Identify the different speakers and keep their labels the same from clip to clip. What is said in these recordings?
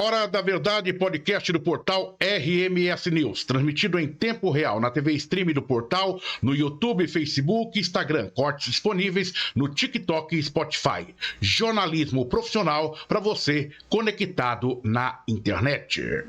Speaker 1: Hora da Verdade, podcast do portal RMS News, transmitido em tempo real na TV Stream do portal, no YouTube, Facebook e Instagram, cortes disponíveis no TikTok e Spotify. Jornalismo profissional para você conectado na internet.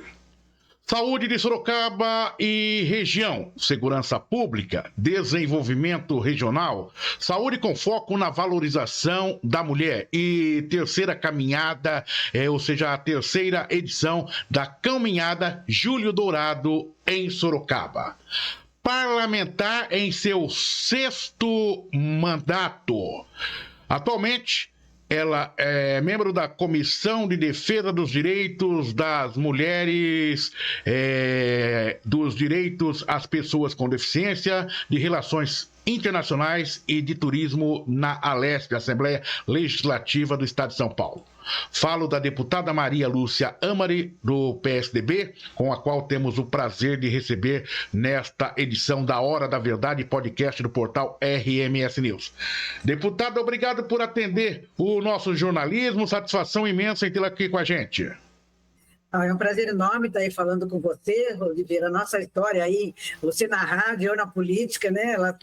Speaker 1: Saúde de Sorocaba e região, segurança pública, desenvolvimento regional, saúde com foco na valorização da mulher e terceira caminhada, ou seja, a terceira edição da Caminhada Júlio Dourado em Sorocaba. Parlamentar em seu 6º mandato. Atualmente, ela é membro da Comissão de Defesa dos Direitos das Mulheres, dos direitos às pessoas com deficiência, de relações internacionais e de turismo na ALESP, Assembleia Legislativa do Estado de São Paulo. Falo da deputada Maria Lúcia Amari, do PSDB, com a qual temos o prazer de receber nesta edição da Hora da Verdade, podcast do portal RMS News. Deputada, obrigado por atender o nosso jornalismo, satisfação imensa em tê-la aqui com a gente.
Speaker 2: É um prazer enorme estar aí falando com você, Oliveira. A nossa história aí, você na rádio, eu na política, né? Ela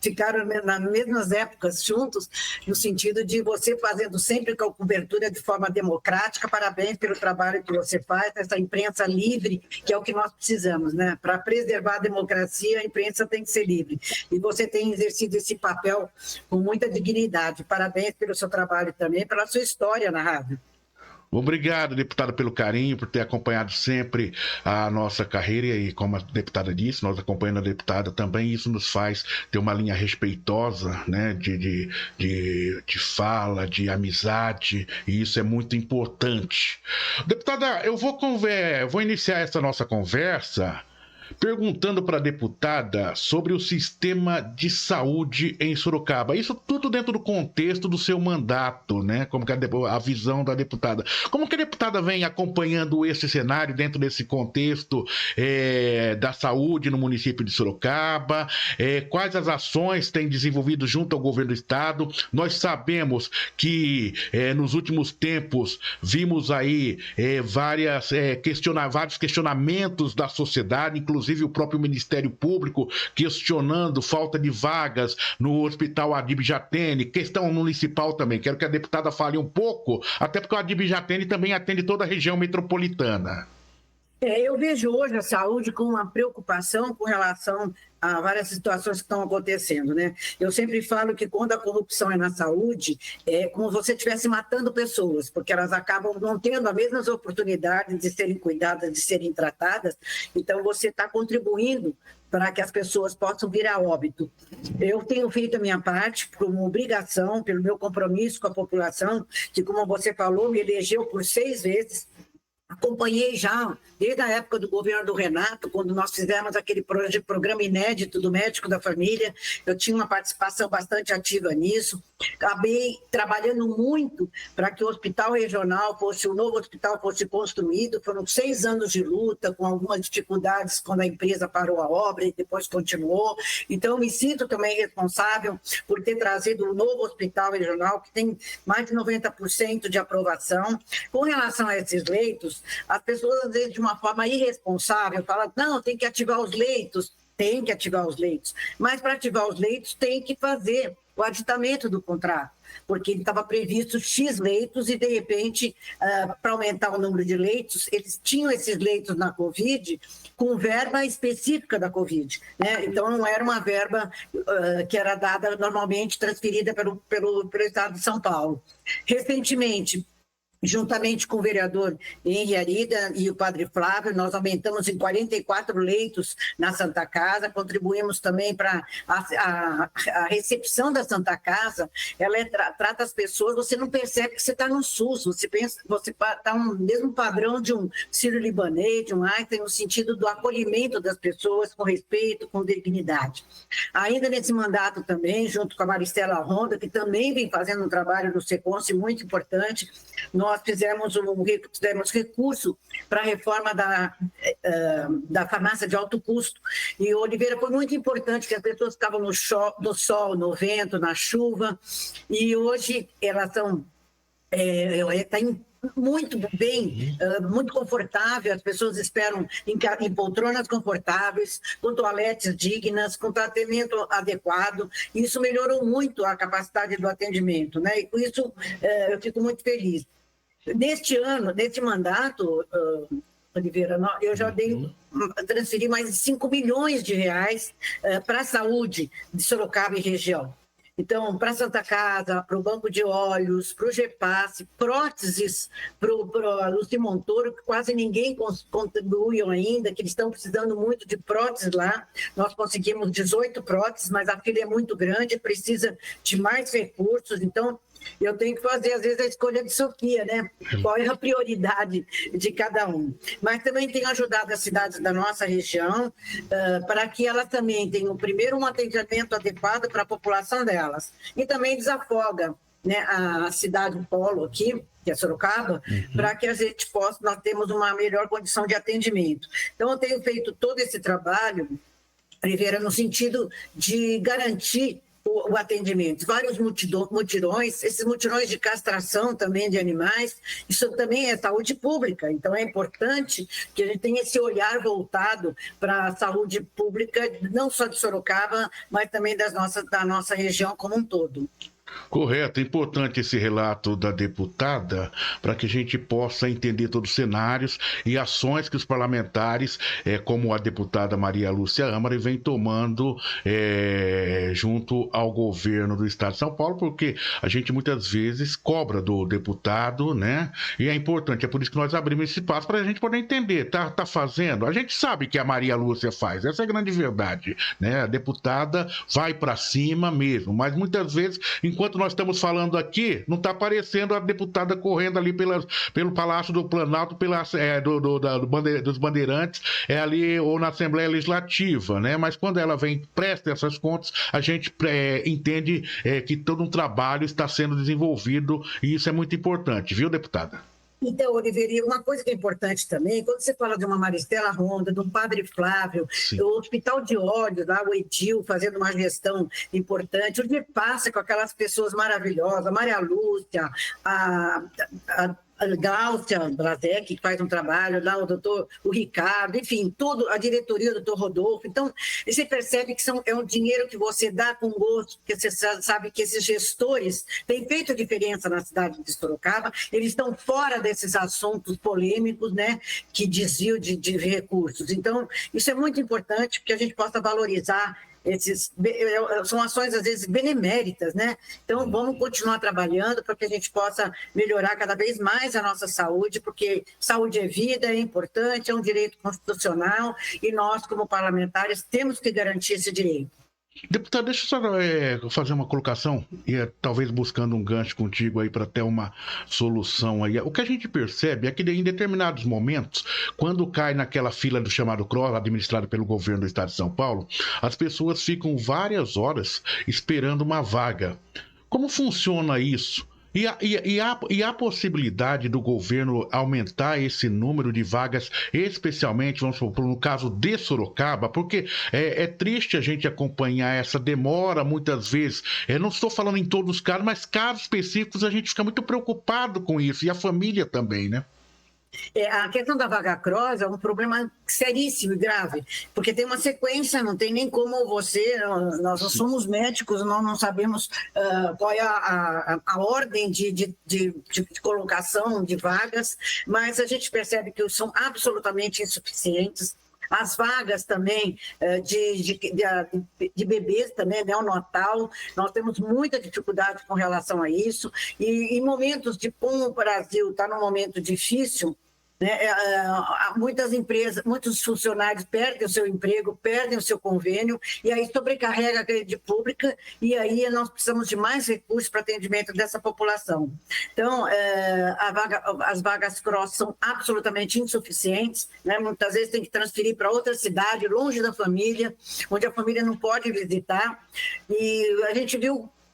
Speaker 2: ficaram nas mesmas épocas juntos, no sentido de você fazendo sempre com a cobertura de forma democrática. Parabéns pelo trabalho que você faz, essa imprensa livre, que é o que nós precisamos, né? Para preservar a democracia, a imprensa tem que ser livre. E você tem exercido esse papel com muita dignidade. Parabéns pelo seu trabalho também, pela sua história na rádio.
Speaker 1: Obrigado, deputada, pelo carinho, por ter acompanhado sempre a nossa carreira e, como a deputada disse, nós acompanhando a deputada também, isso nos faz ter uma linha respeitosa, né, de fala, de amizade, e isso é muito importante. Deputada, eu vou iniciar essa nossa conversa perguntando para a deputada sobre o sistema de saúde em Sorocaba. Isso tudo dentro do contexto do seu mandato, né? Como que a visão da deputada. Como que a deputada vem acompanhando esse cenário dentro desse contexto da saúde no município de Sorocaba? Quais as ações tem desenvolvido junto ao governo do estado? Nós sabemos que nos últimos tempos vimos aí vários questionamentos da sociedade, inclusive o próprio Ministério Público questionando falta de vagas no Hospital Adib Jatene, questão municipal também. Quero que a deputada fale um pouco, até porque o Adib Jatene também atende toda a região metropolitana.
Speaker 2: Eu vejo hoje a saúde com uma preocupação com relação a várias situações que estão acontecendo, né? Eu sempre falo que quando a corrupção é na saúde, é como se você estivesse matando pessoas, porque elas acabam não tendo as mesmas oportunidades de serem cuidadas, de serem tratadas, então você está contribuindo para que as pessoas possam vir a óbito. Eu tenho feito a minha parte como obrigação, pelo meu compromisso com a população, que, como você falou, me elegeu por 6 vezes. Acompanhei já, desde a época do governo do Renato, quando nós fizemos aquele programa inédito do Médico da Família, eu tinha uma participação bastante ativa nisso. Acabei trabalhando muito para que o hospital regional o novo hospital fosse construído. Foram 6 anos de luta, com algumas dificuldades quando a empresa parou a obra e depois continuou. Então, me sinto também responsável por ter trazido um novo hospital regional, que tem mais de 90% de aprovação. Com relação a esses leitos, as pessoas, às vezes, de uma forma irresponsável, falam, não, tem que ativar os leitos. Tem que ativar os leitos. Mas, para ativar os leitos, tem que fazer o aditamento do contrato, porque ele estava previsto X leitos e, de repente, para aumentar o número de leitos, eles tinham esses leitos na Covid com verba específica da Covid, né? Então, não era uma verba que era dada normalmente, transferida pelo Estado de São Paulo. Recentemente, juntamente com o vereador Henri Arida e o padre Flávio, nós aumentamos em 44 leitos na Santa Casa, contribuímos também para a recepção da Santa Casa. Ela trata as pessoas, você não percebe que você está no SUS, você está no mesmo padrão de um sírio-libanês, de um Einstein, no sentido do acolhimento das pessoas com respeito, com dignidade. Ainda nesse mandato também, junto com a Maristela Ronda, que também vem fazendo um trabalho no SECONSE muito importante, nós fizemos recurso para a reforma da farmácia de alto custo. E, Oliveira, foi muito importante que as pessoas ficavam no sol, no vento, na chuva, e hoje elas estão... está muito bem, muito confortável, as pessoas esperam em poltronas confortáveis, com toaletes dignas, com tratamento adequado. Isso melhorou muito a capacidade do atendimento, né? E com isso eu fico muito feliz. Neste ano, neste mandato, Oliveira, eu já transferi mais de 5 milhões de reais para a saúde de Sorocaba e região. Então, para a Santa Casa, para o Banco de Olhos, para o GEPAS, próteses para o Lúcio Montoro, que quase ninguém contribuiu ainda, que eles estão precisando muito de próteses lá. Nós conseguimos 18 próteses, mas a fila é muito grande, precisa de mais recursos. Então, eu tenho que fazer, às vezes, a escolha de Sofia, né? Qual é a prioridade de cada um. Mas também tenho ajudado as cidades da nossa região para que elas também tenham, primeiro, um atendimento adequado para a população delas. E também desafoga, né, a cidade polo aqui, que é Sorocaba, para que a gente possa, nós temos uma melhor condição de atendimento. Então, eu tenho feito todo esse trabalho, Oliveira, no sentido de garantir o atendimento, vários mutirões, esses mutirões de castração também de animais, isso também é saúde pública, então é importante que a gente tenha esse olhar voltado para a saúde pública, não só de Sorocaba, mas também da nossa região como um todo.
Speaker 1: Correto, é importante esse relato da deputada para que a gente possa entender todos os cenários e ações que os parlamentares, como a deputada Maria Lúcia Amari, vem tomando junto ao governo do estado de São Paulo, porque a gente muitas vezes cobra do deputado, né? E é importante, é por isso que nós abrimos esse espaço para a gente poder entender, tá fazendo? A gente sabe que a Maria Lúcia faz, essa é a grande verdade, né? A deputada vai para cima mesmo, mas muitas vezes, enquanto nós estamos falando aqui, não está aparecendo a deputada correndo ali pelo Palácio do Planalto, dos Bandeirantes, ali ou na Assembleia Legislativa, né? Mas quando ela vem, presta essas contas, a gente entende que todo um trabalho está sendo desenvolvido e isso é muito importante, viu, deputada?
Speaker 2: Então, Oliveira, uma coisa que é importante também, quando você fala de uma Maristela Ronda, de um Padre Flávio, o Hospital de Olhos, lá, o Edil, fazendo uma gestão importante, o que passa com aquelas pessoas maravilhosas, a Maria Lúcia, a Gláucia Blasek, que faz um trabalho, lá o Ricardo, enfim, a diretoria do doutor Rodolfo. Então, você percebe que é um dinheiro que você dá com gosto, porque você sabe que esses gestores têm feito diferença na cidade de Sorocaba, eles estão fora desses assuntos polêmicos, né, que desvio de recursos. Então, isso é muito importante que a gente possa valorizar são ações, às vezes, beneméritas, né? Então, vamos continuar trabalhando para que a gente possa melhorar cada vez mais a nossa saúde, porque saúde é vida, é importante, é um direito constitucional e nós, como parlamentares, temos que garantir esse direito.
Speaker 1: Deputado, deixa eu só fazer uma colocação e talvez buscando um gancho contigo aí para ter uma solução aí. O que a gente percebe é que em determinados momentos, quando cai naquela fila do chamado CROSS, administrado pelo governo do estado de São Paulo, as pessoas ficam várias horas esperando uma vaga. Como funciona isso? E a possibilidade do governo aumentar esse número de vagas, especialmente, vamos supor, no caso de Sorocaba, porque é triste a gente acompanhar essa demora muitas vezes. Eu não estou falando em todos os casos, mas casos específicos a gente fica muito preocupado com isso, e a família também, né?
Speaker 2: A questão da vaga cross é um problema seríssimo e grave, porque tem uma sequência, não tem nem como nós não somos médicos, nós não sabemos qual é a ordem de colocação de vagas, mas a gente percebe que são absolutamente insuficientes. As vagas também de bebês também, neonatal, nós temos muita dificuldade com relação a isso. E em momentos como o Brasil está num momento difícil, né, muitas empresas, muitos funcionários perdem o seu emprego, perdem o seu convênio, e aí sobrecarrega a rede pública, e aí nós precisamos de mais recursos para atendimento dessa população. Então, as vagas cross são absolutamente insuficientes, né? Muitas vezes tem que transferir para outra cidade, longe da família, onde a família não pode visitar, e a gente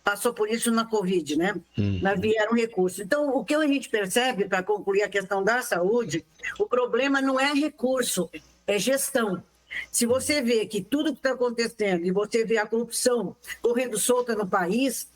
Speaker 2: passou por isso na Covid, né? Mas vieram recursos. Então, o que a gente percebe, para concluir a questão da saúde, o problema não é recurso, é gestão. Se você vê que tudo que está acontecendo e você vê a corrupção correndo solta no país,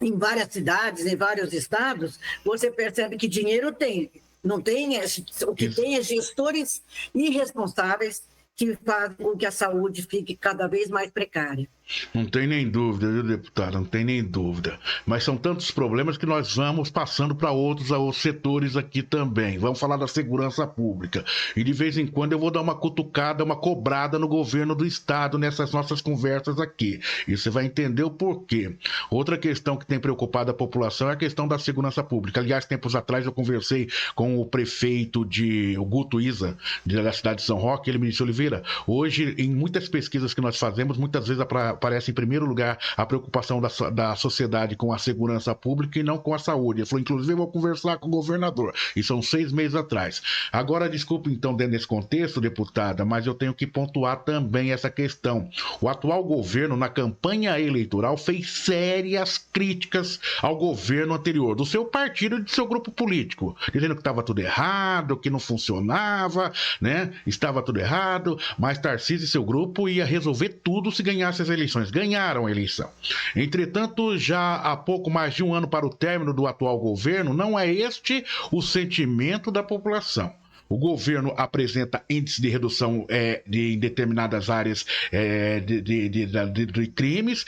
Speaker 2: em várias cidades, em vários estados, você percebe que dinheiro tem. Não tem, o que tem é gestores irresponsáveis que fazem com que a saúde fique cada vez mais precária.
Speaker 1: Não tem nem dúvida, viu, deputado? Não tem nem dúvida. Mas são tantos problemas que nós vamos passando para outros setores aqui também. Vamos falar da segurança pública. E de vez em quando eu vou dar uma cutucada, uma cobrada no governo do estado nessas nossas conversas aqui. E você vai entender o porquê. Outra questão que tem preocupado a população é a questão da segurança pública. Aliás, tempos atrás eu conversei com o prefeito o Guto Isa, da cidade de São Roque, ele me disse: Oliveira, hoje em muitas pesquisas que nós fazemos, muitas vezes aparece em primeiro lugar a preocupação da sociedade com a segurança pública e não com a saúde. Ele falou, inclusive, eu vou conversar com o governador. E são 6 meses atrás. Agora, desculpe, então, dentro desse contexto, deputada, mas eu tenho que pontuar também essa questão. O atual governo, na campanha eleitoral, fez sérias críticas ao governo anterior, do seu partido e do seu grupo político, dizendo que estava tudo errado, que não funcionava, né? Estava tudo errado, mas Tarcísio e seu grupo ia resolver tudo se ganhasse as eleições. Ganharam a eleição. Entretanto, já há pouco mais de um ano para o término do atual governo, não é este o sentimento da população. O governo apresenta índice de redução em determinadas áreas de crimes,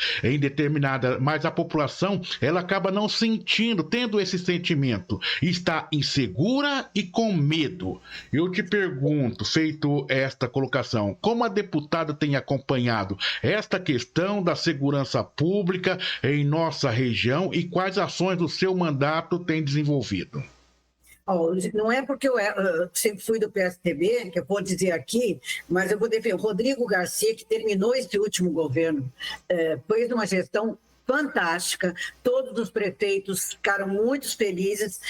Speaker 1: mas a população ela acaba não sentindo, tendo esse sentimento, está insegura e com medo. Eu te pergunto, feito esta colocação, como a deputada tem acompanhado esta questão da segurança pública em nossa região e quais ações do seu mandato tem desenvolvido?
Speaker 2: Não é porque eu sempre fui do PSDB, que eu vou dizer aqui, mas eu vou defender o Rodrigo Garcia, que terminou esse último governo, fez uma gestão fantástica, todos os prefeitos ficaram muito felizes.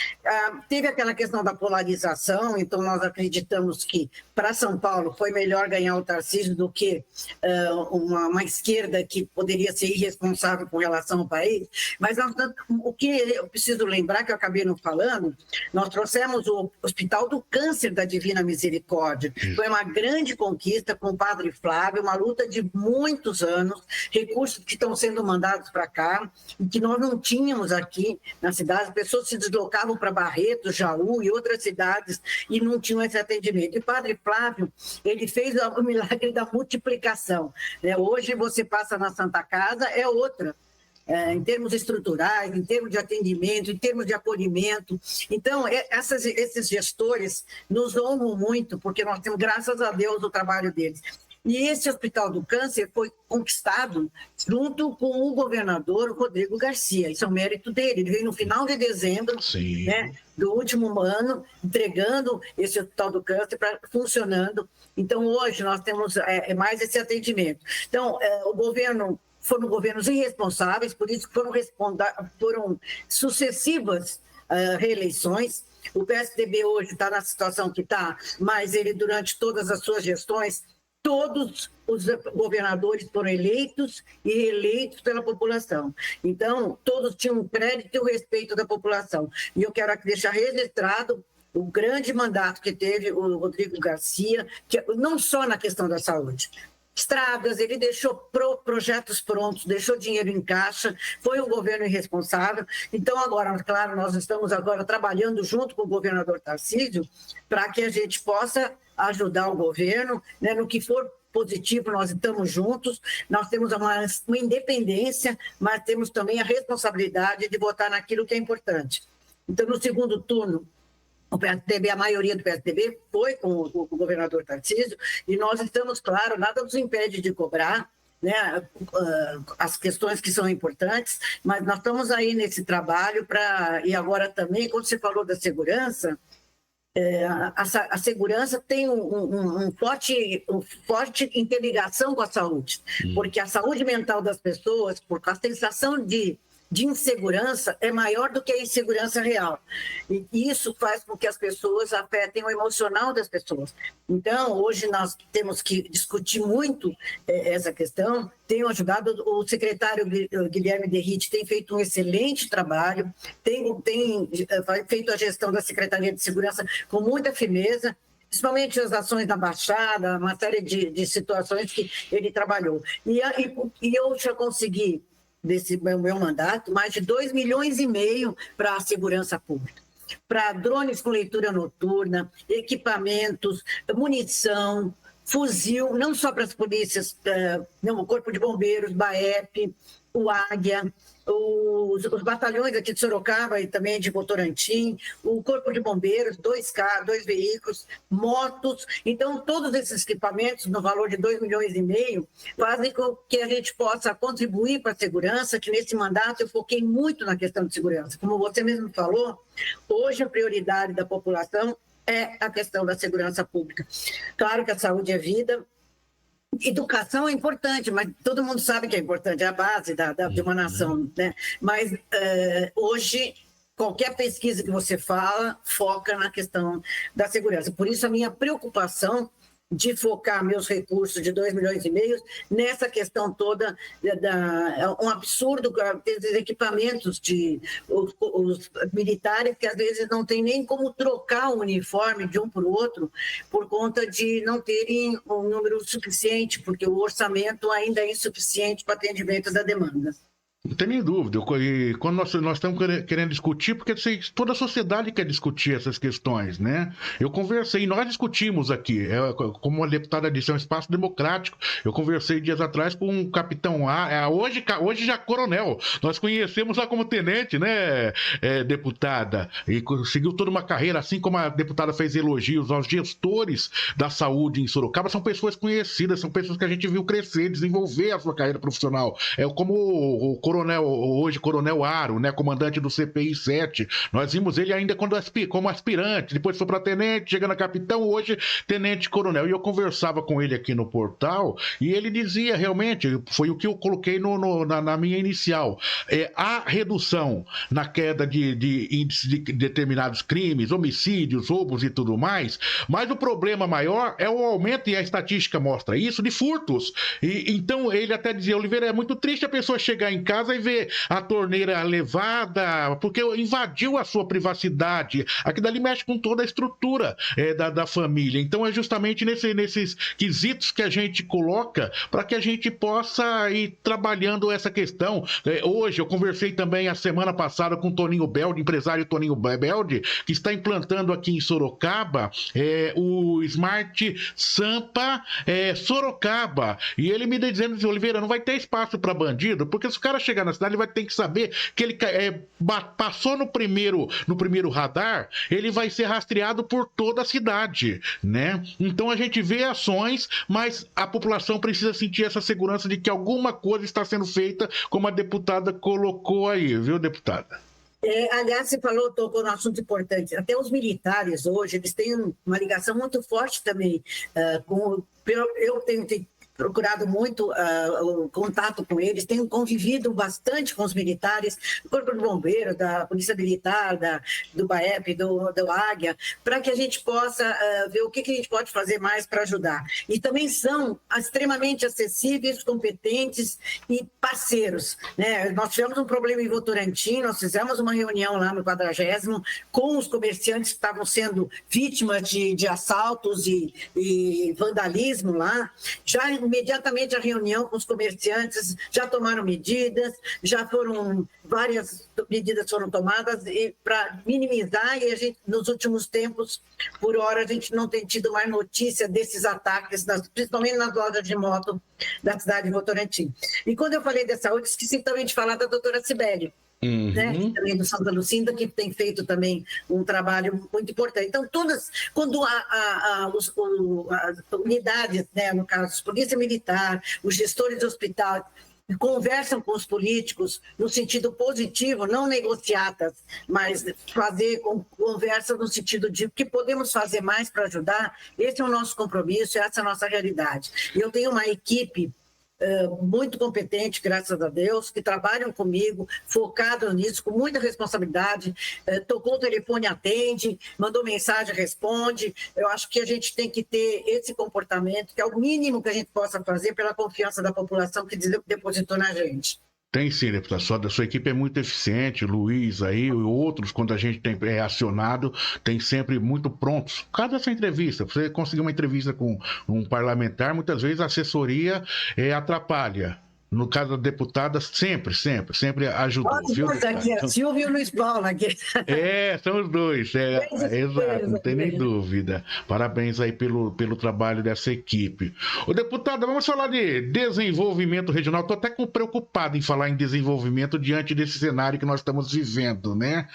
Speaker 2: Teve aquela questão da polarização, então nós acreditamos que para São Paulo foi melhor ganhar o Tarcísio do que uma esquerda que poderia ser irresponsável com relação ao país. Mas o que eu preciso lembrar, que eu acabei não falando, nós trouxemos o Hospital do Câncer da Divina Misericórdia. Foi uma grande conquista com o Padre Flávio, uma luta de muitos anos, recursos que estão sendo mandados para cá, e que nós não tínhamos aqui na cidade. As pessoas se deslocavam para Barretos, Jaú e outras cidades e não tinham esse atendimento. E o Padre Flávio, ele fez o milagre da multiplicação. Hoje você passa na Santa Casa, é outra. Em termos estruturais, em termos de atendimento, em termos de acolhimento. Então, esses gestores nos honram muito, porque nós temos, graças a Deus, o trabalho deles. E esse Hospital do Câncer foi conquistado junto com o governador Rodrigo Garcia. Isso é um mérito dele. Ele veio no final de dezembro, né, do último ano, entregando esse Hospital do Câncer funcionando. Então, hoje, nós temos mais esse atendimento. Então, foram governos irresponsáveis, por isso foram sucessivas reeleições. O PSDB hoje está na situação que está, mas ele, durante todas as suas gestões, todos os governadores foram eleitos e reeleitos pela população. Então, todos tinham um crédito e o respeito da população. E eu quero deixar registrado o grande mandato que teve o Rodrigo Garcia, que não só na questão da saúde. Estradas, ele deixou projetos prontos, deixou dinheiro em caixa, foi um governo irresponsável. Então, agora, claro, nós estamos agora trabalhando junto com o governador Tarcísio para que a gente possa ajudar o governo, né, no que for positivo, nós estamos juntos, nós temos uma independência, mas temos também a responsabilidade de votar naquilo que é importante. Então, no segundo turno, o PSDB, a maioria do PSDB foi com o governador Tarcísio, e nós estamos, claro, nada nos impede de cobrar, né, as questões que são importantes, mas nós estamos aí nesse trabalho e agora também, quando você falou da segurança, a segurança tem uma forte interligação com a saúde, porque a saúde mental das pessoas, por causa da sensação de insegurança, é maior do que a insegurança real. E isso faz com que as pessoas afetem o emocional das pessoas. Então, hoje nós temos que discutir muito essa questão. Tenho ajudado, o secretário Guilherme Derrite tem feito um excelente trabalho, tem feito a gestão da Secretaria de Segurança com muita firmeza, principalmente as ações na Baixada, uma série de situações que ele trabalhou. E eu já consegui desse meu mandato, mais de 2,5 milhões para a segurança pública. Para drones com leitura noturna, equipamentos, munição, fuzil, não só para as polícias, o Corpo de Bombeiros, BAEP, o Águia, os batalhões aqui de Sorocaba e também de Votorantim, o Corpo de Bombeiros, 2 carros, 2 veículos, motos. Então, todos esses equipamentos, no valor de 2,5 milhões, fazem com que a gente possa contribuir para a segurança, que nesse mandato eu foquei muito na questão de segurança. Como você mesmo falou, hoje a prioridade da população é a questão da segurança pública. Claro que a saúde é vida. Educação é importante, mas todo mundo sabe que é importante, é a base de uma nação, né? Mas hoje, qualquer pesquisa que você fala, foca na questão da segurança. Por isso, a minha preocupação de focar meus recursos de 2,5 milhões nessa questão toda, um absurdo, esses equipamentos os militares que às vezes não tem nem como trocar o uniforme de um para o outro, por conta de não terem um número suficiente, porque o orçamento ainda é insuficiente para atendimento da demanda.
Speaker 1: Não tem nem dúvida. E quando nós estamos querendo discutir, porque toda a sociedade quer discutir essas questões, né? Eu conversei, nós discutimos aqui, como a deputada disse, é um espaço democrático. Eu conversei dias atrás com um capitão hoje já coronel. Nós conhecemos lá como tenente, né, deputada? E seguiu toda uma carreira, assim como a deputada fez elogios aos gestores da saúde em Sorocaba, são pessoas conhecidas, são pessoas que a gente viu crescer, desenvolver a sua carreira profissional. É como o coronel Aro, né, comandante do CPI 7. Nós vimos ele ainda como aspirante, depois foi para tenente, chegando a capitão, hoje tenente-coronel. E eu conversava com ele aqui no portal e ele dizia realmente, foi o que eu coloquei na minha inicial, a redução na queda de índice de determinados crimes, homicídios, roubos e tudo mais, mas o problema maior é o aumento, e a estatística mostra isso, de furtos. E então ele até dizia, Oliveira, é muito triste a pessoa chegar em casa e ver a torneira levada, porque invadiu a sua privacidade. Aqui dali mexe com toda a estrutura da família. Então é justamente nesses quesitos que a gente coloca para que a gente possa ir trabalhando essa questão. Hoje eu conversei também a semana passada com o Toninho Beldi, empresário Toninho Beldi, que está implantando aqui em Sorocaba o Smart Sampa Sorocaba. E ele me dizendo, Oliveira, não vai ter espaço para bandido, porque se o cara chegar na cidade, ele vai ter que saber que ele passou no primeiro radar, ele vai ser rastreado por toda a cidade, né? Então a gente vê ações, mas a população precisa sentir essa segurança de que alguma coisa está sendo feita, como a deputada colocou aí, viu, deputada?
Speaker 2: Aliás, você tocou num assunto importante. Até os militares hoje, eles têm uma ligação muito forte também eu tenho procurado muito o contato com eles, tenho convivido bastante com os militares, do Corpo de Bombeiros, da Polícia Militar, do BAEP, do Águia, para que a gente possa ver o que a gente pode fazer mais para ajudar. E também são extremamente acessíveis, competentes e parceiros, né? Nós tivemos um problema em Votorantim, nós fizemos uma reunião lá no 40º com os comerciantes que estavam sendo vítimas de assaltos e vandalismo lá. Já imediatamente a reunião com os comerciantes, já tomaram medidas, várias medidas foram tomadas para minimizar, e a gente, nos últimos tempos, por hora, a gente não tem tido mais notícia desses ataques, principalmente nas lojas de moto da cidade de Votorantim. E quando eu falei da saúde, esqueci também de falar da doutora Cibele, né, também do Santa Lucinda, que tem feito também um trabalho muito importante. Então, quando as unidades, né, no caso, a Polícia Militar, os gestores de hospital, conversam com os políticos no sentido positivo, não negociatas, mas fazer conversa no sentido de o que podemos fazer mais para ajudar, esse é o nosso compromisso, essa é a nossa realidade. E eu tenho uma equipe muito competente, graças a Deus, que trabalham comigo, focado nisso, com muita responsabilidade, tocou o telefone, atende, mandou mensagem, responde. Eu acho que a gente tem que ter esse comportamento, que é o mínimo que a gente possa fazer pela confiança da população que depositou na gente.
Speaker 1: Tem sim, deputado. A sua equipe é muito eficiente, Luiz aí e outros, quando a gente é acionado, tem sempre muito prontos. Cada essa entrevista, você conseguir uma entrevista com um parlamentar, muitas vezes a assessoria atrapalha. no caso da deputada, sempre ajudou, viu?
Speaker 2: Aqui, a Silvia e o Luiz Paulo aqui.
Speaker 1: São os dois, exato, não tem nem dúvida. Parabéns aí pelo trabalho dessa equipe. Ô, deputada, vamos falar de desenvolvimento regional. Estou até preocupado em falar em desenvolvimento diante desse cenário que nós estamos vivendo, né?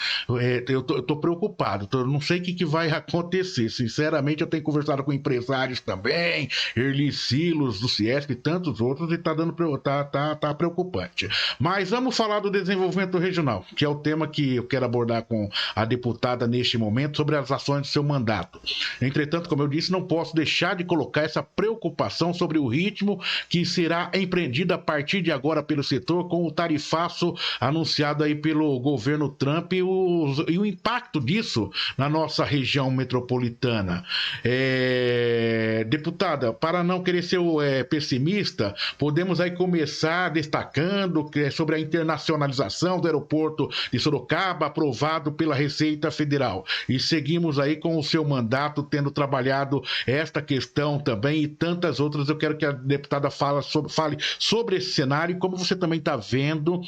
Speaker 1: Eu estou preocupado, não sei o que vai acontecer. Sinceramente, eu tenho conversado com empresários também, Erli Silos, do Ciesc e tantos outros, e está dando tá preocupante. Mas vamos falar do desenvolvimento regional, que é o tema que eu quero abordar com a deputada neste momento, sobre as ações do seu mandato. Entretanto, como eu disse, não posso deixar de colocar essa preocupação sobre o ritmo que será empreendido a partir de agora pelo setor, com o tarifaço anunciado aí pelo governo Trump e o impacto disso na nossa região metropolitana. Deputada, para não querer ser pessimista, podemos aí começar destacando sobre a internacionalização do aeroporto de Sorocaba, aprovado pela Receita Federal. E seguimos aí com o seu mandato, tendo trabalhado esta questão também e tantas outras. Eu quero que a deputada fale sobre esse cenário e como você também está vendo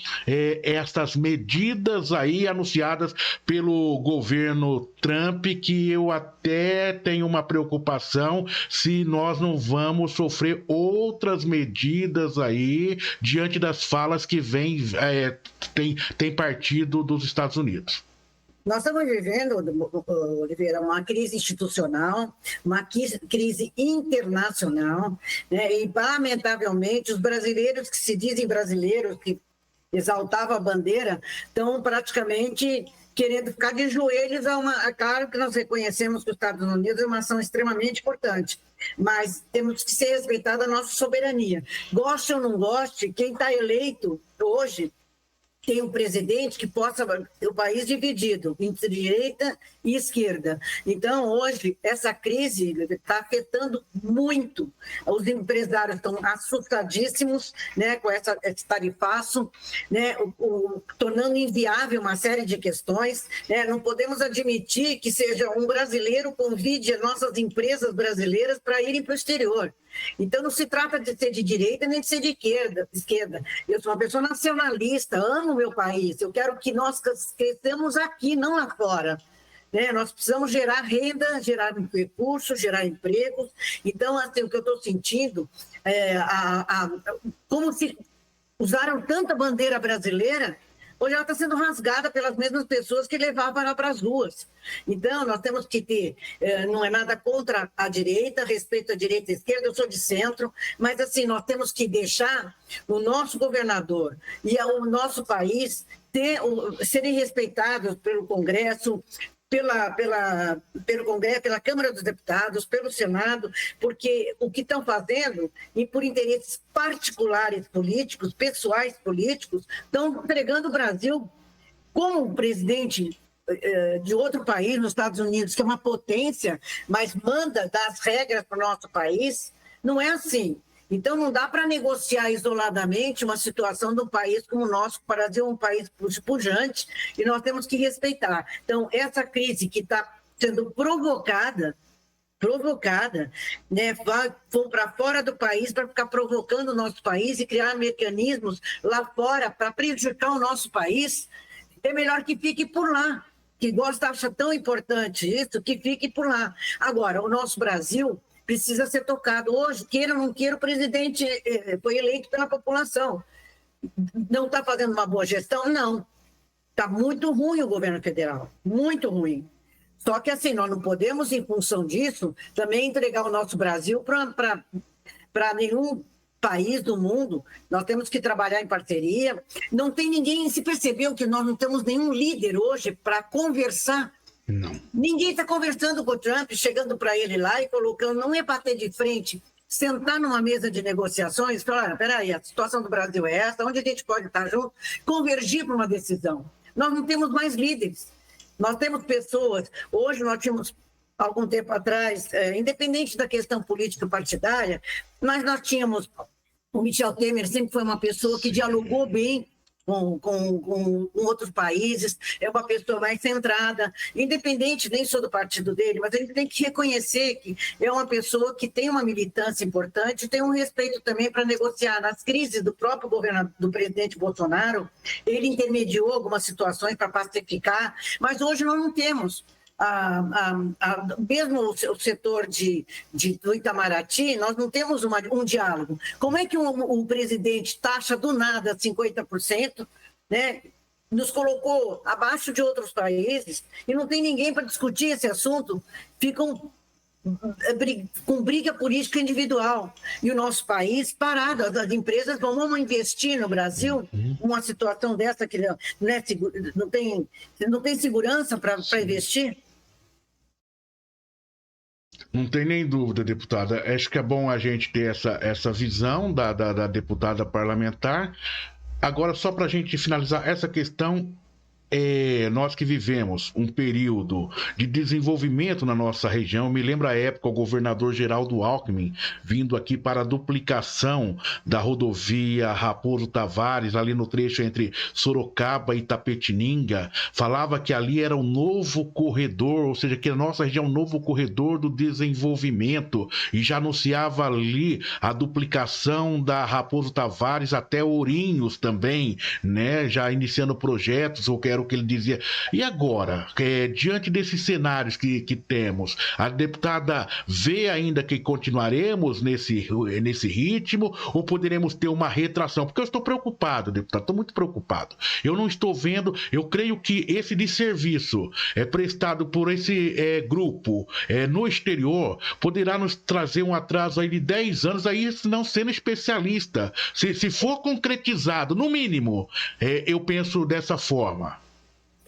Speaker 1: essas medidas aí anunciadas pelo governo Trump, que eu até tenho uma preocupação se nós não vamos sofrer outras medidas aí diante das falas que tem partido dos Estados Unidos.
Speaker 2: Nós estamos vivendo, Oliveira, uma crise institucional, uma crise internacional, né? E, lamentavelmente, os brasileiros que se dizem brasileiros, que exaltavam a bandeira, estão praticamente querendo ficar de joelhos claro que nós reconhecemos que os Estados Unidos é uma ação extremamente importante, mas temos que ser respeitada a nossa soberania. Goste ou não goste, quem está eleito hoje tem um presidente que possa ter o país dividido entre direita e esquerda. Então, hoje, essa crise está afetando muito. Os empresários estão assustadíssimos, né, com esse tarifaço, né, tornando inviável uma série de questões. Né? Não podemos admitir que seja um brasileiro convide as nossas empresas brasileiras para irem para o exterior. Então, não se trata de ser de direita nem de ser de esquerda. Eu sou uma pessoa nacionalista, amo o meu país. Eu quero que nós cresçamos aqui, não lá fora. Né? Nós precisamos gerar renda, gerar recursos, gerar empregos. Então, assim, o que eu estou sentindo como se usaram tanta bandeira brasileira, hoje ela está sendo rasgada pelas mesmas pessoas que levavam ela para as ruas. Então, nós temos que ter, não é nada contra a direita, respeito à direita e à esquerda, eu sou de centro, mas assim, nós temos que deixar o nosso governador e o nosso país serem respeitados pelo Congresso, pelo Congresso, pela Câmara dos Deputados, pelo Senado, porque o que estão fazendo, e por interesses particulares políticos, pessoais políticos, estão entregando o Brasil como presidente de outro país, nos Estados Unidos, que é uma potência, mas manda dar as regras para o nosso país. Não é assim. Então, não dá para negociar isoladamente uma situação de um país como o nosso. O Brasil é um país pujante e nós temos que respeitar. Então, essa crise que está sendo provocada, né, vão para fora do país para ficar provocando o nosso país e criar mecanismos lá fora para prejudicar o nosso país, é melhor que fique por lá. Que acha tão importante isso, que fique por lá. Agora, o nosso Brasil precisa ser tocado. Hoje, queira ou não queira, o presidente foi eleito pela população. Não está fazendo uma boa gestão? Não. Está muito ruim o governo federal, muito ruim. Só que assim, nós não podemos, em função disso, também entregar o nosso Brasil para nenhum país do mundo. Nós temos que trabalhar em parceria. Não tem ninguém, se percebeu que nós não temos nenhum líder hoje para conversar.
Speaker 1: Não.
Speaker 2: Ninguém está conversando com o Trump, chegando para ele lá e colocando, não é bater de frente, sentar numa mesa de negociações e falar, peraí, a situação do Brasil é essa, onde a gente pode estar junto, convergir para uma decisão. Nós não temos mais líderes, nós temos pessoas, hoje nós tínhamos, algum tempo atrás, independente da questão política partidária, mas nós tínhamos, o Michel Temer sempre foi uma pessoa que dialogou bem com outros países, é uma pessoa mais centrada, independente, nem sou do partido dele, mas a gente tem que reconhecer que é uma pessoa que tem uma militância importante, tem um respeito também para negociar. Nas crises do próprio governo do presidente Bolsonaro, ele intermediou algumas situações para pacificar, mas hoje nós não temos. Mesmo o setor do Itamaraty, nós não temos um diálogo. Como é que um presidente taxa do nada 50%, né, nos colocou abaixo de outros países e não tem ninguém para discutir esse assunto? Ficam com briga política individual. E o nosso país parado, as empresas vão investir no Brasil, uma situação dessa que não tem segurança para investir?
Speaker 1: Não tem nem dúvida, deputada. Acho que é bom a gente ter essa visão da deputada parlamentar. Agora, só para a gente finalizar essa questão, nós que vivemos um período de desenvolvimento na nossa região, me lembra a época o governador Geraldo Alckmin vindo aqui para a duplicação da rodovia Raposo Tavares, ali no trecho entre Sorocaba e Itapetininga, falava que ali era um novo corredor, ou seja, que a nossa região é um novo corredor do desenvolvimento, e já anunciava ali a duplicação da Raposo Tavares até Ourinhos também, né? Já iniciando projetos, ou que era o que ele dizia. E agora, diante desses cenários que temos, a deputada vê ainda que continuaremos nesse ritmo ou poderemos ter uma retração? Porque eu estou preocupado, deputado, estou muito preocupado. Eu não estou vendo, eu creio que esse desserviço prestado por esse grupo no exterior poderá nos trazer um atraso aí de 10 anos, aí não sendo especialista. Se for concretizado, no mínimo, eu penso dessa forma.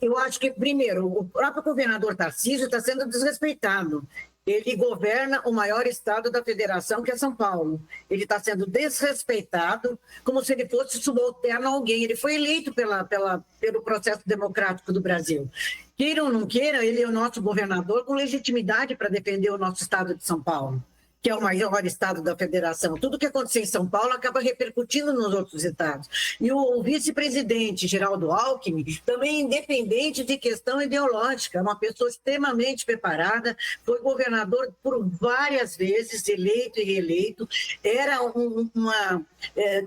Speaker 2: Eu acho que, primeiro, o próprio governador Tarcísio está sendo desrespeitado. Ele governa o maior estado da federação, que é São Paulo. Ele está sendo desrespeitado como se ele fosse subalterno a alguém. Ele foi eleito pelo processo democrático do Brasil. Queira ou não queira, ele é o nosso governador com legitimidade para defender o nosso estado de São Paulo, que é o maior estado da federação. Tudo que acontecer em São Paulo acaba repercutindo nos outros estados. E o vice-presidente Geraldo Alckmin, também independente de questão ideológica, é uma pessoa extremamente preparada, foi governador por várias vezes, eleito e reeleito,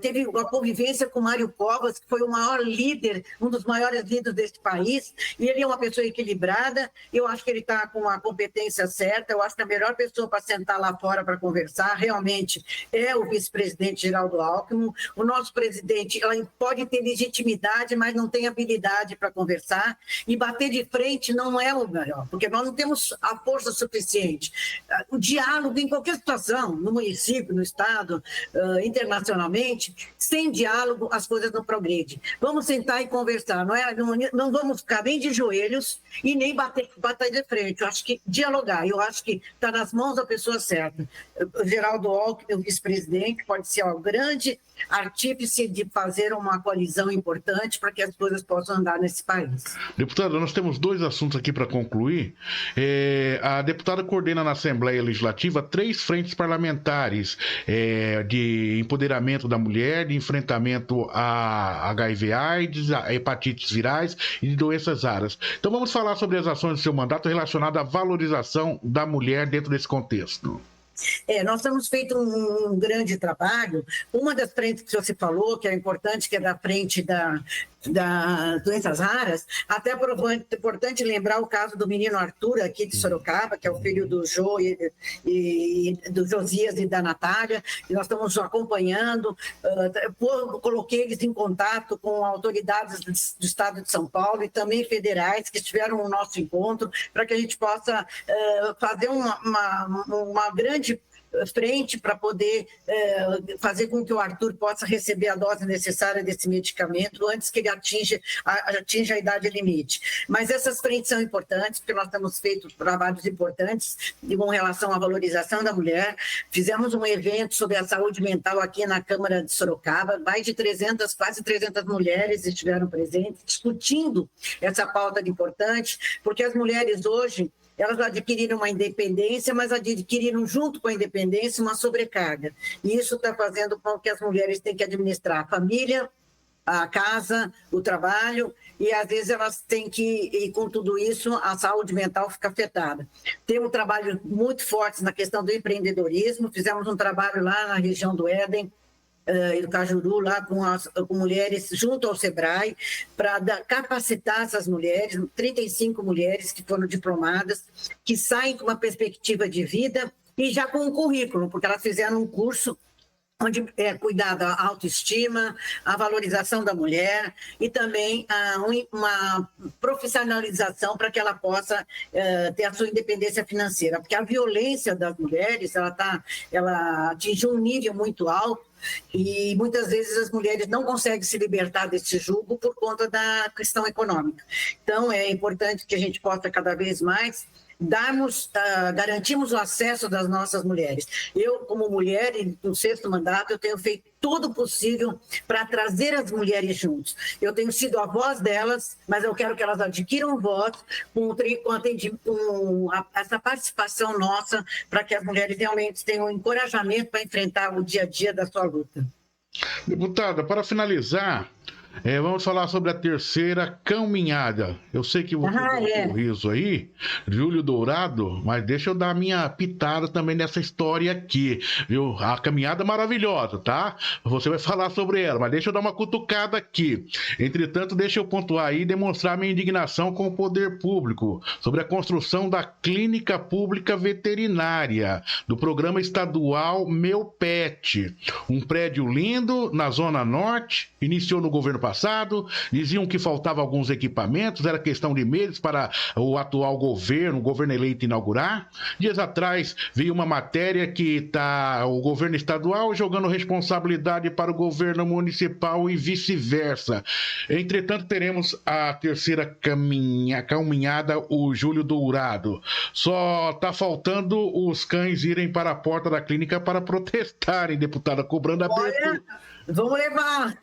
Speaker 2: teve uma convivência com Mário Covas, que foi o maior líder, um dos maiores líderes desse país, e ele é uma pessoa equilibrada. Eu acho que ele está com a competência certa, eu acho que a melhor pessoa para sentar lá fora para conversar realmente é o vice-presidente Geraldo Alckmin. O nosso presidente, ela pode ter legitimidade, mas não tem habilidade para conversar, e bater de frente não é o melhor, porque nós não temos a força suficiente. O diálogo em qualquer situação, no município, no estado, internacionalmente, sem diálogo as coisas não progredem. Vamos sentar e conversar, não vamos ficar nem de joelhos e nem bater de frente. Eu acho que dialogar, eu acho que está nas mãos da pessoa certa. O Geraldo Alckmin, o vice-presidente, pode ser o grande artífice de fazer uma coalizão importante para que as coisas possam andar nesse país.
Speaker 1: Deputada, nós temos 2 assuntos aqui para concluir. A deputada coordena na Assembleia Legislativa 3 frentes parlamentares de empoderamento da mulher, de enfrentamento a HIV/AIDS, a hepatites virais e de doenças raras. Então vamos falar sobre as ações do seu mandato relacionadas à valorização da mulher dentro desse contexto.
Speaker 2: Nós temos feito um grande trabalho. Uma das frentes que você falou, que é importante, que é da frente das doenças raras, até é importante lembrar o caso do menino Arthur, aqui de Sorocaba, que é o filho do Jô e do Josias e da Natália, e nós estamos acompanhando. Coloquei eles em contato com autoridades do Estado de São Paulo e também federais que estiveram no nosso encontro, para que a gente possa fazer uma grande frente para poder fazer com que o Arthur possa receber a dose necessária desse medicamento antes que ele atinja a idade limite. Mas essas frentes são importantes, porque nós temos feito trabalhos importantes com relação à valorização da mulher. Fizemos um evento sobre a saúde mental aqui na Câmara de Sorocaba, mais de quase 300 mulheres estiveram presentes, discutindo essa pauta importante, porque as mulheres hoje, elas adquiriram uma independência, mas adquiriram junto com a independência uma sobrecarga. E isso está fazendo com que as mulheres tenham que administrar a família, a casa, o trabalho, e às vezes elas têm que, e com tudo isso, a saúde mental fica afetada. Temos um trabalho muito forte na questão do empreendedorismo, fizemos um trabalho lá na região do Éden, e do Cajuru, lá com mulheres junto ao SEBRAE, para capacitar essas mulheres, 35 mulheres que foram diplomadas, que saem com uma perspectiva de vida e já com um currículo, porque elas fizeram um curso onde é cuidado a autoestima, a valorização da mulher e também uma profissionalização para que ela possa ter a sua independência financeira, porque a violência das mulheres ela atinge um nível muito alto e muitas vezes as mulheres não conseguem se libertar desse jugo por conta da questão econômica. Então, é importante que a gente possa cada vez mais garantimos o acesso das nossas mulheres. Eu, como mulher, no 6º mandato, eu tenho feito tudo possível para trazer as mulheres juntos. Eu tenho sido a voz delas, mas eu quero que elas adquiram voz com essa participação nossa, para que as mulheres realmente tenham encorajamento para enfrentar o dia a dia da sua luta.
Speaker 1: Deputada, para finalizar, vamos falar sobre a terceira caminhada. Eu sei que você deu um riso aí, Júlio Dourado, mas deixa eu dar a minha pitada também nessa história aqui, viu? A caminhada é maravilhosa, tá? Você vai falar sobre ela, mas deixa eu dar uma cutucada aqui. Entretanto, deixa eu pontuar aí e demonstrar minha indignação com o poder público sobre a construção da Clínica Pública Veterinária, do programa estadual Meu Pet. Um prédio lindo na Zona Norte, iniciou no governo passado, diziam que faltavam alguns equipamentos, era questão de meses para o atual governo, o governo eleito, inaugurar. Dias atrás veio uma matéria que está o governo estadual jogando responsabilidade para o governo municipal e vice-versa. Entretanto, teremos a terceira caminhada, o Júlio Dourado. Só está faltando os cães irem para a porta da clínica para protestarem, deputada, cobrando a abertura.
Speaker 2: Vamos levar.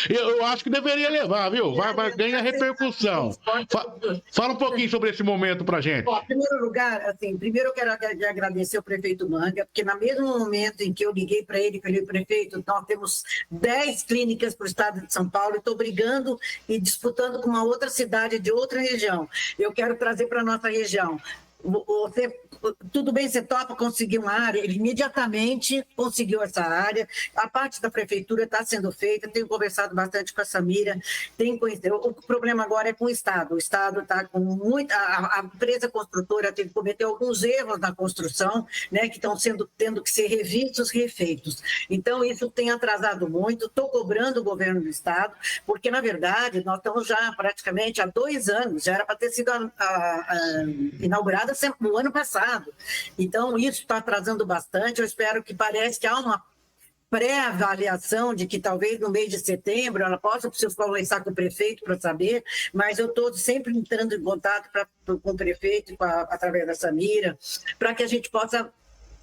Speaker 1: Eu acho que deveria levar, viu? Vai ganhar repercussão. Fala um pouquinho sobre esse momento pra gente.
Speaker 2: Em primeiro lugar, primeiro eu quero agradecer ao prefeito Manga, porque no mesmo momento em que eu liguei para ele, falei, prefeito, nós temos 10 clínicas para o estado de São Paulo e estou brigando e disputando com uma outra cidade de outra região. Eu quero trazer para a nossa região. Tudo bem, você topa conseguir uma área? Ele imediatamente conseguiu essa área. A parte da prefeitura está sendo feita, tenho conversado bastante com a Samira, o problema agora é com o Estado. O Estado está com muita... A empresa construtora teve que cometer alguns erros na construção, né, que estão tendo que ser revistos, refeitos. Então, isso tem atrasado muito. Estou cobrando o governo do Estado, porque, na verdade, nós estamos já praticamente há 2 anos, já era para ter sido inaugurada no ano passado. Então, isso está atrasando bastante. Eu espero que parece que há uma pré-avaliação de que talvez no mês de setembro ela possa, preciso conversar com o prefeito para saber, mas eu estou sempre entrando em contato com o prefeito, através da Samira, para que a gente possa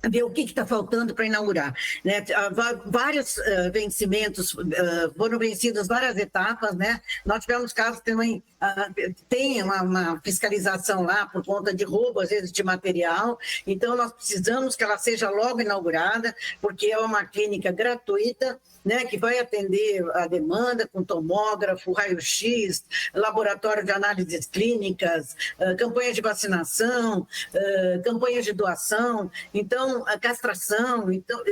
Speaker 2: ver o que está faltando para inaugurar, né? Vários vencimentos, foram vencidas várias etapas, né? Nós tivemos casos que também tem uma fiscalização lá por conta de roubo, às vezes, de material, então nós precisamos que ela seja logo inaugurada, porque é uma clínica gratuita, né, que vai atender a demanda com tomógrafo, raio-x, laboratório de análises clínicas, campanhas de vacinação, campanhas de doação, então, a castração, então,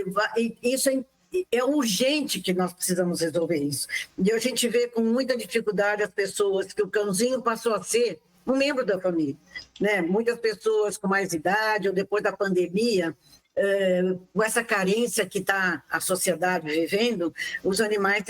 Speaker 2: isso é urgente que nós precisamos resolver isso. E a gente vê com muita dificuldade as pessoas que o cãozinho passou a ser um membro da família, né? Muitas pessoas com mais idade ou depois da pandemia, com essa carência que está a sociedade vivendo, os animais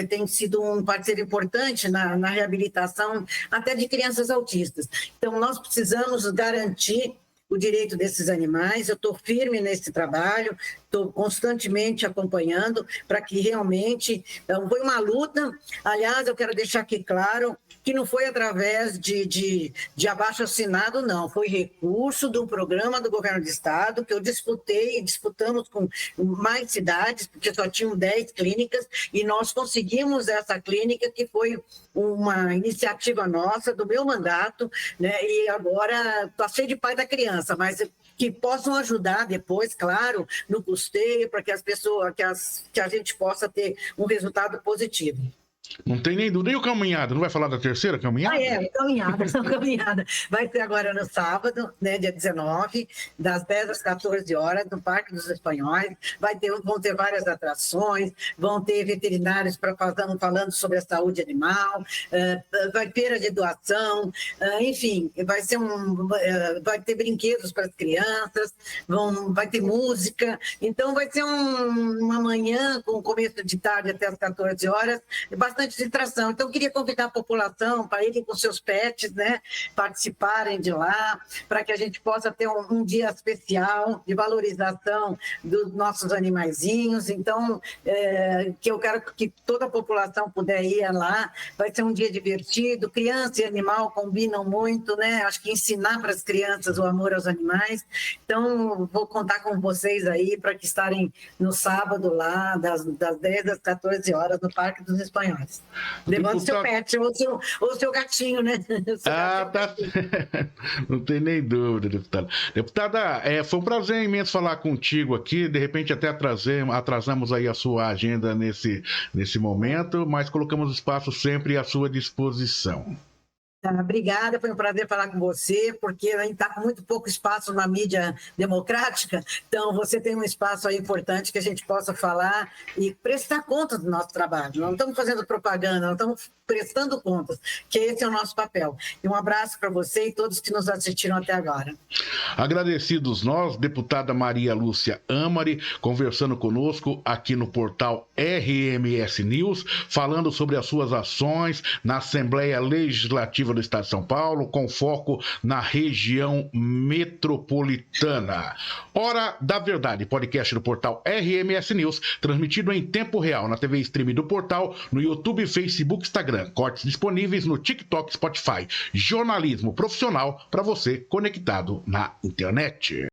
Speaker 2: têm sido um parceiro importante na reabilitação até de crianças autistas. Então, nós precisamos garantir o direito desses animais. Eu estou firme nesse trabalho, estou constantemente acompanhando para que realmente... Então, foi uma luta. Aliás, eu quero deixar aqui claro que não foi através de abaixo-assinado, não. Foi recurso do programa do governo do estado que eu disputamos com mais cidades, porque só tinham 10 clínicas, e nós conseguimos essa clínica, que foi uma iniciativa nossa, do meu mandato, né? E agora está cheio de pai da criança. criança, mas que possam ajudar depois, claro, no custeio, para que as pessoas, que a gente possa ter um resultado positivo.
Speaker 1: Não tem nem dúvida. E o caminhada? Não vai falar da terceira caminhada?
Speaker 2: Caminhada. Vai ser agora no sábado, né, dia 19, das 10 às 14 horas, no Parque dos Espanhóis. Vão ter várias atrações, vão ter veterinários falando sobre a saúde animal, vai ter feira de doação, enfim, vai ter brinquedos para as crianças, vai ter música. Então, vai ser uma manhã, com começo de tarde até as 14 horas, bastante distração. Então, eu queria convidar a população para irem com seus pets, né, participarem de lá, para que a gente possa ter um dia especial de valorização dos nossos animaizinhos. Então, que eu quero que toda a população puder ir lá. Vai ser um dia divertido. Criança e animal combinam muito, né? Acho que ensinar para as crianças o amor aos animais. Então, vou contar com vocês aí para que estarem no sábado lá, das 10 às 14 horas, no Parque dos Espanhóis. Levando seu pet ou seu gatinho, né?
Speaker 1: Tá. Não tem nem dúvida, deputada. Deputada, foi um prazer imenso falar contigo aqui. De repente até atrasamos aí a sua agenda nesse momento, mas colocamos o espaço sempre à sua disposição.
Speaker 2: Obrigada, foi um prazer falar com você, porque a gente está com muito pouco espaço na mídia democrática, então você tem um espaço aí importante que a gente possa falar e prestar contas do nosso trabalho. Não estamos fazendo propaganda, não estamos prestando contas, que esse é o nosso papel. E um abraço para você e todos que nos assistiram até agora.
Speaker 1: Agradecidos nós, deputada Maria Lúcia Amari, conversando conosco aqui no portal RMS News, falando sobre as suas ações na Assembleia Legislativa do Estado de São Paulo, com foco na região metropolitana. Hora da Verdade, podcast do portal RMS News, transmitido em tempo real na TV Stream do portal, no YouTube, Facebook, Instagram. Cortes disponíveis no TikTok, Spotify. Jornalismo profissional para você conectado na internet.